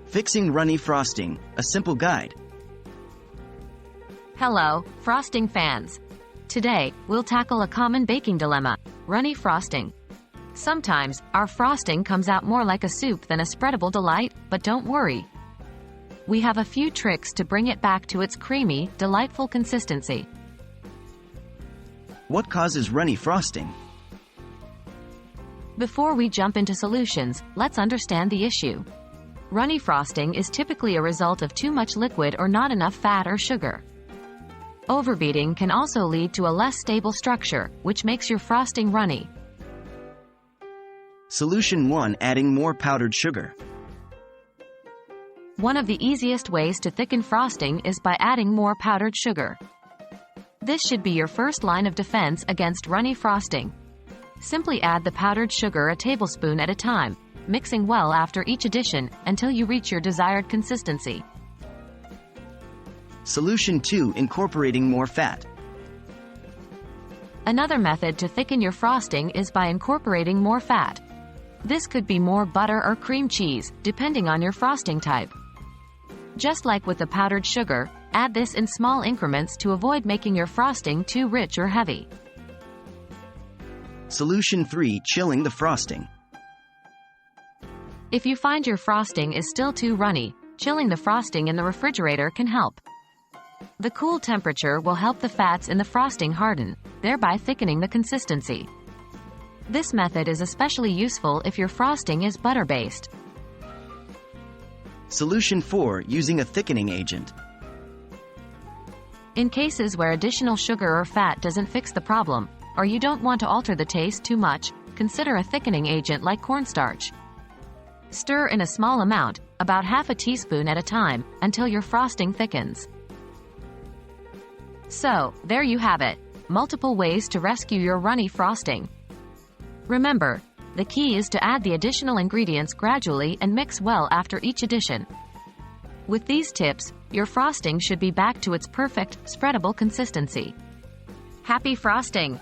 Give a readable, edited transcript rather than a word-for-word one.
Fixing runny frosting, a simple guide. Hello, frosting fans. Today, we'll tackle a common baking dilemma: runny frosting. Sometimes, our frosting comes out more like a soup than a spreadable delight, but don't worry. We have a few tricks to bring it back to its creamy, delightful consistency. What causes runny frosting? Before we jump into solutions, let's understand the issue. Runny frosting is typically a result of too much liquid or not enough fat or sugar. Overbeating can also lead to a less stable structure, which makes your frosting runny. Solution 1: adding more powdered sugar. One of the easiest ways to thicken frosting is by adding more powdered sugar. This should be your first line of defense against runny frosting. Simply add the powdered sugar a tablespoon at a time, mixing well after each addition until you reach your desired consistency. Solution 2: incorporating more fat. Another method to thicken your frosting is by incorporating more fat. This could be more butter or cream cheese, depending on your frosting type. Just like with the powdered sugar, add this in small increments to avoid making your frosting too rich or heavy. Solution 3: chilling the frosting. If you find your frosting is still too runny, chilling the frosting in the refrigerator can help. The cool temperature will help the fats in the frosting harden, thereby thickening the consistency. This method is especially useful if your frosting is butter-based. Solution 4: using a thickening agent. In cases where additional sugar or fat doesn't fix the problem, or you don't want to alter the taste too much, consider a thickening agent like cornstarch. Stir in a small amount, about half a teaspoon at a time, until your frosting thickens. So, there you have it, multiple ways to rescue your runny frosting. Remember, the key is to add the additional ingredients gradually and mix well after each addition. With these tips, your frosting should be back to its perfect, spreadable consistency. Happy frosting!